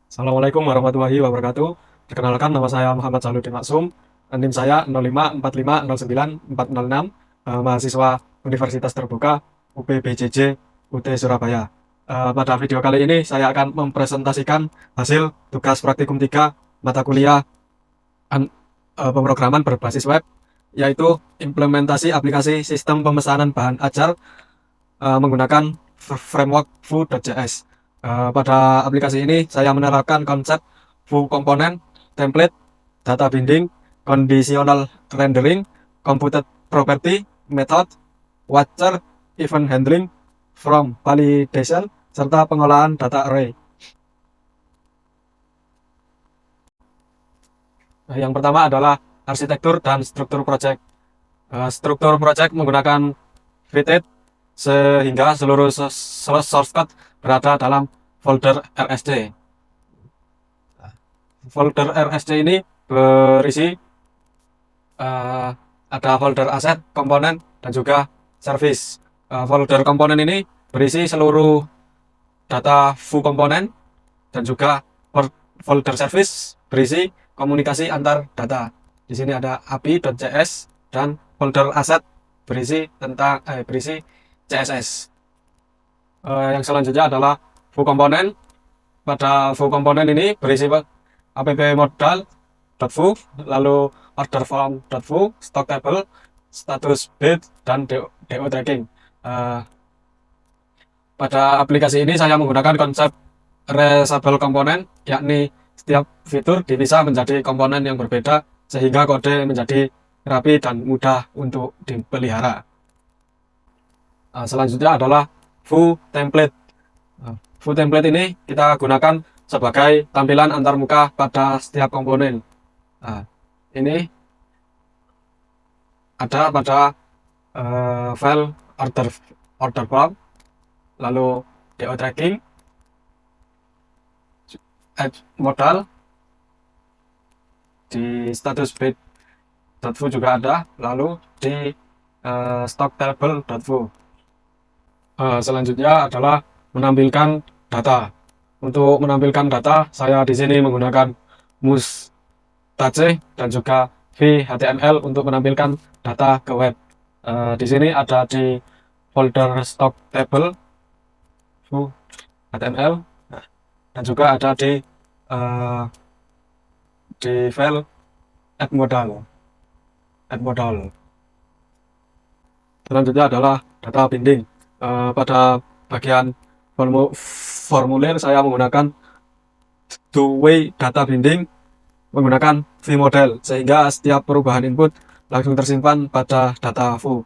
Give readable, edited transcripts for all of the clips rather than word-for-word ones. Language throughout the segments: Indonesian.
Assalamualaikum warahmatullahi wabarakatuh. Perkenalkan, nama saya Muhammad Jaludin Maksum. NIM saya 0545094406, mahasiswa Universitas Terbuka UPBJJ UT Surabaya. Pada video kali ini saya akan mempresentasikan hasil tugas praktikum 3 mata kuliah pemrograman berbasis web, yaitu implementasi aplikasi sistem pemesanan bahan ajar menggunakan framework Vue.js. Pada aplikasi ini saya menerapkan konsep Vue Component, Template, Data Binding, Conditional Rendering, Computed Property, Method, Watcher, Event Handling, From Validation, serta pengolahan data array. Yang pertama adalah arsitektur dan struktur project. Struktur project menggunakan Fitted sehingga seluruh source code berada dalam folder RSC. Folder RSC ini berisi ada folder aset, komponen, dan juga service. Folder komponen ini berisi seluruh data Vue komponen, dan juga folder service berisi komunikasi antar data. Di sini ada api.cs dan folder aset berisi CSS. Yang selanjutnya adalah Vue komponen. Pada Vue komponen ini berisi app modal.vue, lalu order form.vue, stock table, status bid, dan DO tracking. Pada aplikasi ini saya menggunakan konsep reusable komponen, yakni setiap fitur dipisah menjadi komponen yang berbeda sehingga kode menjadi rapi dan mudah untuk dipelihara. Selanjutnya adalah Vue template. Vue template ini kita gunakan sebagai tampilan antarmuka pada setiap komponen. Ini ada pada file order form, lalu DO tracking, add modal, di status bid.vue juga ada, lalu di stock table.vue. Selanjutnya adalah menampilkan data. Untuk menampilkan data, saya di sini menggunakan Mustache dan juga VHTML untuk menampilkan data ke web. Di sini ada di folder stock table Vue HTML, dan juga ada di file add modal. Selanjutnya adalah data binding. Pada bagian formulir saya menggunakan two-way data binding menggunakan vModel, sehingga setiap perubahan input langsung tersimpan pada data Vue.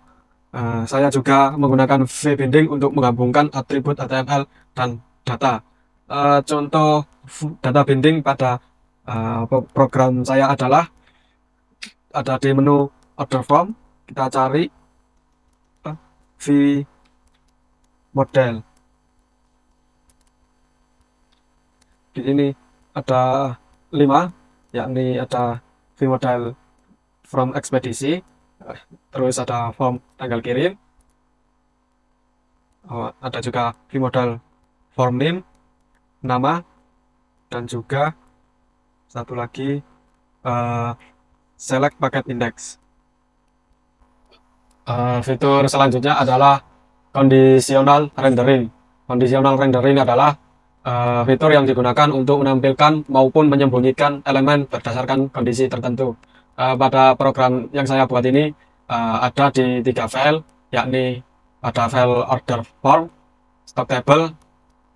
Saya juga menggunakan vBinding untuk menggabungkan atribut HTML dan data. Contoh data binding pada program saya adalah ada di menu order form, kita cari vModel. Di sini ada 5, yakni ada vModel from ekspedisi, terus ada form tanggal kirim, ada juga vModel form name, nama, dan juga satu lagi select packet index. Fitur selanjutnya adalah conditional rendering. Conditional rendering adalah fitur yang digunakan untuk menampilkan maupun menyembunyikan elemen berdasarkan kondisi tertentu. Pada program yang saya buat ini ada di 3 file, yakni ada file order form, stock table,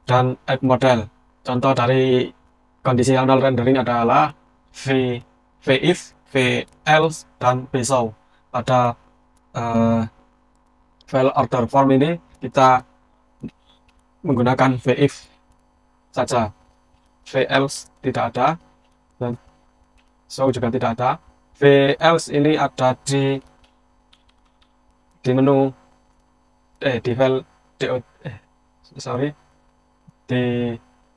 dan add model. Contoh dari conditional rendering adalah vif, velse, dan vshow. Pada file order form ini kita menggunakan vif saja, velse tidak ada, dan show juga tidak ada. Velse ini ada di menu di file di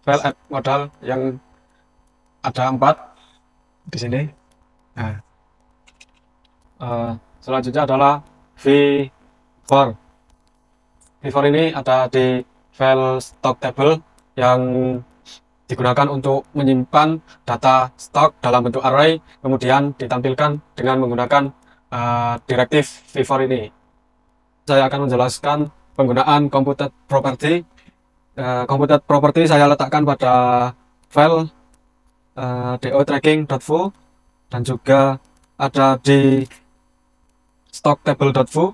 file add modal yang ada 4 di sini. Selanjutnya adalah v4. V4 ini ada di file stock table yang digunakan untuk menyimpan data stok dalam bentuk array, kemudian ditampilkan dengan menggunakan direktif v-for ini. Saya akan menjelaskan penggunaan computed property. Computed property saya letakkan pada file do-tracking.foo dan juga ada di stocktable.foo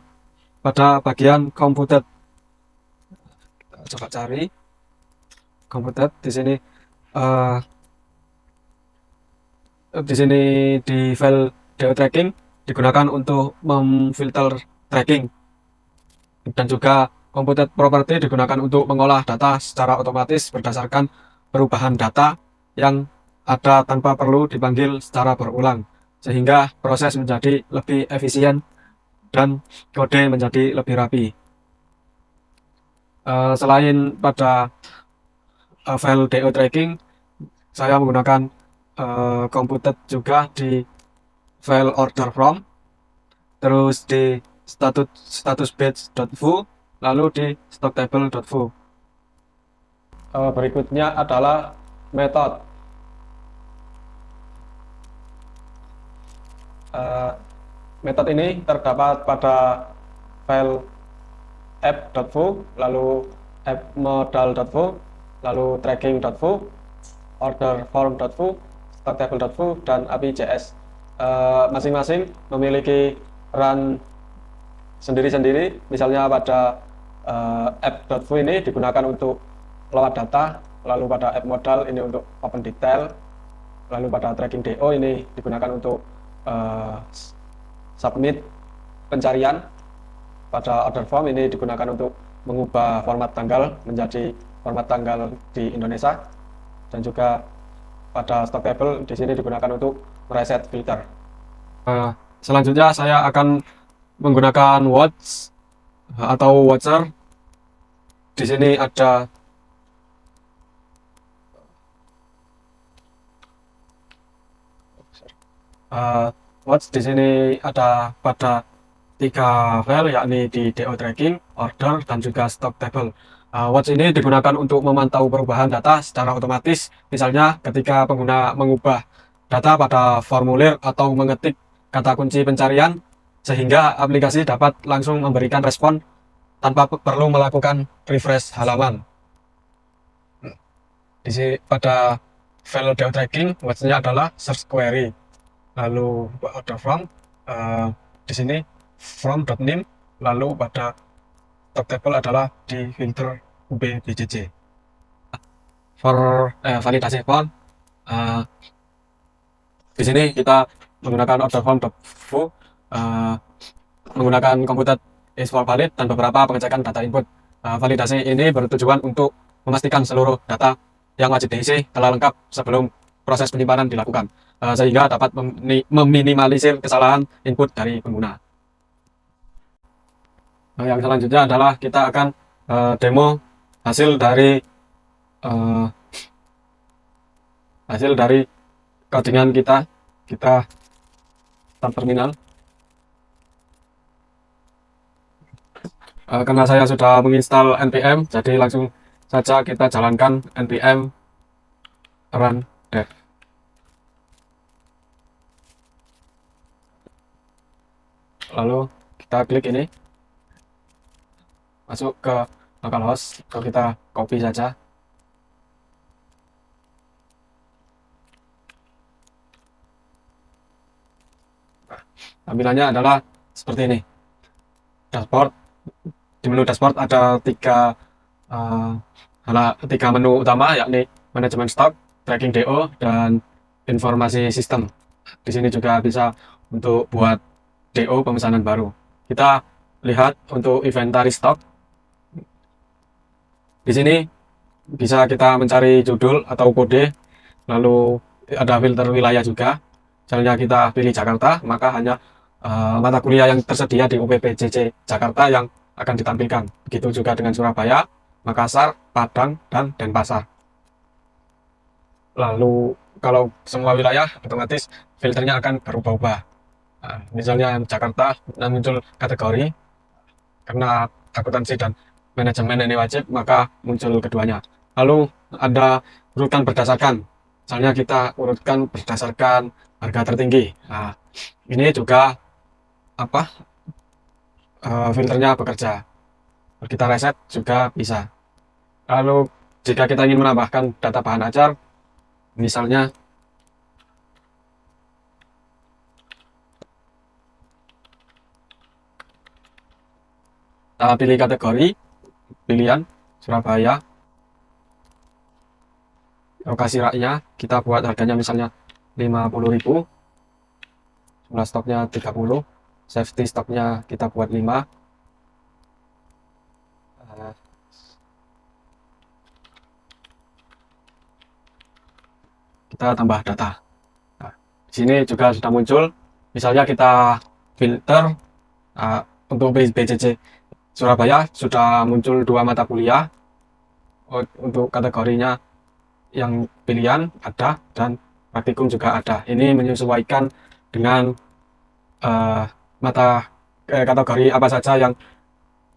pada bagian computed. Kita coba cari computed di sini. Di file do-tracking digunakan untuk memfilter tracking, dan juga computed property digunakan untuk mengolah data secara otomatis berdasarkan perubahan data yang ada tanpa perlu dipanggil secara berulang, sehingga proses menjadi lebih efisien dan kode menjadi lebih rapi. Selain pada file do-tracking, saya menggunakan computed juga di file order from, terus di status batch.foo, lalu di stocktable.foo. Berikutnya adalah method. Method ini terdapat pada file app.foo, lalu appmodal.foo, lalu tracking.foo, orderform.foo, stocktable.foo, dan api.js. Masing-masing memiliki peran sendiri-sendiri. Misalnya pada app.foo ini digunakan untuk load data, lalu pada appmodal ini untuk open detail, lalu pada tracking.do ini digunakan untuk submit pencarian, pada order form ini digunakan untuk mengubah format tanggal menjadi format tanggal di Indonesia, dan juga pada stocktable di sini digunakan untuk mereset filter. Selanjutnya saya akan menggunakan watch atau watcher. Di sini ada watch di sini ada pada 3 file, yakni di do-tracking, order, dan juga stocktable. Watch ini digunakan untuk memantau perubahan data secara otomatis, misalnya ketika pengguna mengubah data pada formulir atau mengetik kata kunci pencarian, sehingga aplikasi dapat langsung memberikan respon tanpa perlu melakukan refresh halaman. Di sini pada file do-tracking, watch-nya adalah search query, lalu order from, di sini from.name, lalu pada stocktable adalah di filter ubBJJ. For validasi form, di sini kita menggunakan order form.foo, menggunakan computed is for valid dan beberapa pengecekan data input. Validasi ini bertujuan untuk memastikan seluruh data yang wajib diisi telah lengkap sebelum proses penyimpanan dilakukan, sehingga dapat meminimalisir kesalahan input dari pengguna. Yang selanjutnya adalah kita akan demo hasil dari codingan kita start terminal. Karena saya sudah menginstal npm, jadi langsung saja kita jalankan npm run dev. Lalu kita klik ini, masuk ke localhost, atau kita copy saja. Tampilannya adalah seperti ini. Dashboard. Di menu dashboard ada tiga menu utama, yakni manajemen stok, tracking DO, dan informasi sistem. Di sini juga bisa untuk buat DO pemesanan baru. Kita lihat untuk inventory stok. Di sini bisa kita mencari judul atau kode, lalu ada filter wilayah juga. Misalnya kita pilih Jakarta, maka hanya mata kuliah yang tersedia di UPPJJ Jakarta yang akan ditampilkan. Begitu juga dengan Surabaya, Makassar, Padang, dan Denpasar. Lalu kalau semua wilayah, otomatis filternya akan berubah-ubah. Misalnya Jakarta muncul kategori, karena akuntansi dan manajemen ini wajib, maka muncul keduanya. Lalu ada urutkan berdasarkan, misalnya kita urutkan berdasarkan harga tertinggi. Nah, ini juga apa filternya bekerja. Kita reset juga bisa. Lalu jika kita ingin menambahkan data bahan ajar, misalnya kita pilih kategori pilihan Surabaya, lokasi raknya kita buat harganya misalnya 50.000, jumlah stoknya 30, safety stoknya kita buat 5. Kita tambah data. Nah, di sini juga sudah muncul, misalnya kita filter untuk BCC Surabaya sudah muncul 2 mata kuliah. Untuk kategorinya yang pilihan ada dan praktikum juga ada. Ini menyesuaikan dengan kategori apa saja yang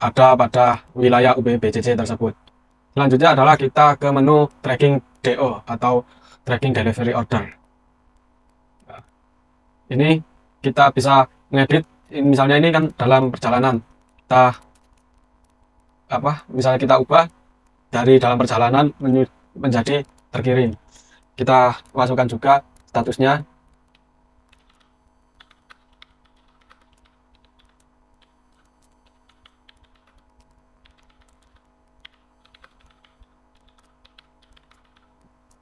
ada pada wilayah UB-BCC tersebut. Selanjutnya adalah kita ke menu tracking DO atau tracking delivery order. Nah, ini kita bisa ngedit, misalnya ini kan dalam perjalanan, kita misalnya kita ubah dari dalam perjalanan menjadi terkirim. Kita masukkan juga statusnya.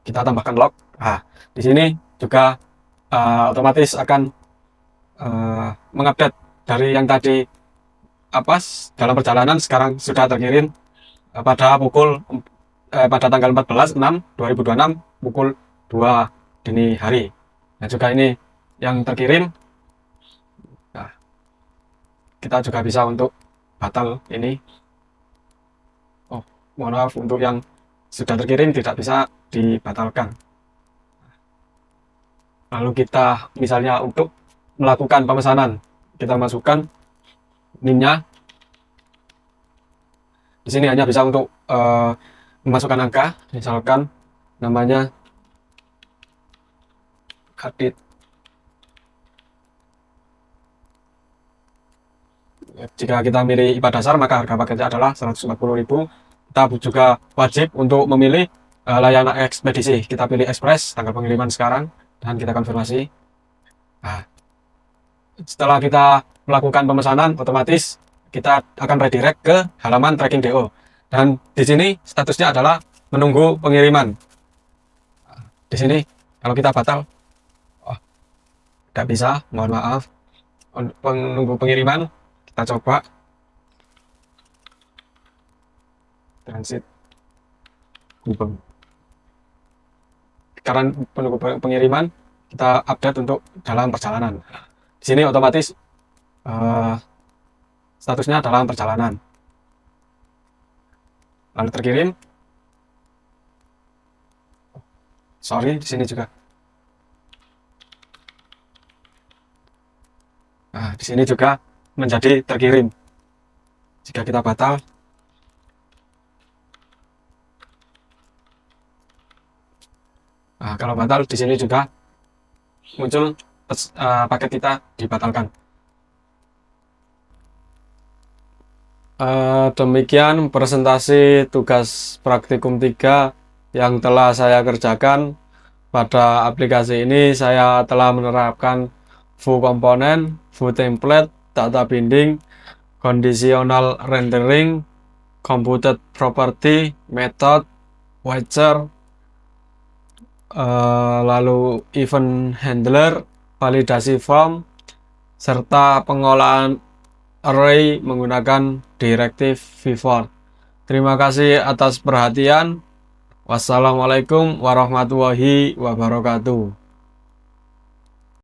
Kita tambahkan log. Nah, di sini juga otomatis akan mengupdate dari yang tadi dalam perjalanan sekarang sudah terkirim pada pada tanggal 14/6/2026 pukul 2 dini hari. Nah, juga ini yang terkirim. Nah, kita juga bisa untuk batal ini. Oh, mohon maaf, untuk yang sudah terkirim tidak bisa dibatalkan. Lalu kita misalnya untuk melakukan pemesanan, kita masukkan NIM-nya. Di sini hanya bisa untuk memasukkan angka, misalkan namanya Kadit. Jika kita milih IPA dasar, maka harga paketnya adalah 140.000. Kita juga wajib untuk memilih layanan ekspedisi. Kita pilih Express, tanggal pengiriman sekarang, dan kita konfirmasi. Nah, setelah kita melakukan pemesanan, otomatis kita akan redirect ke halaman tracking DO. Dan di sini statusnya adalah menunggu pengiriman. Di sini kalau kita batal, tidak bisa, mohon maaf. Menunggu pengiriman, kita coba transit Google. Karena menunggu pengiriman, kita update untuk dalam perjalanan. Di sini otomatis statusnya dalam perjalanan. Lalu terkirim. Sorry, di sini juga. Nah, di sini juga menjadi terkirim. Jika kita batal, nah, kalau batal di sini juga muncul paket kita dibatalkan. Demikian presentasi tugas praktikum 3 yang telah saya kerjakan. Pada aplikasi ini saya telah menerapkan view komponen, view template, data binding, conditional rendering, computed property, method, watcher, lalu event handler, validasi form, serta pengolahan array menggunakan directive vivort. Terima kasih atas perhatian. Wassalamualaikum warahmatullahi wabarakatuh.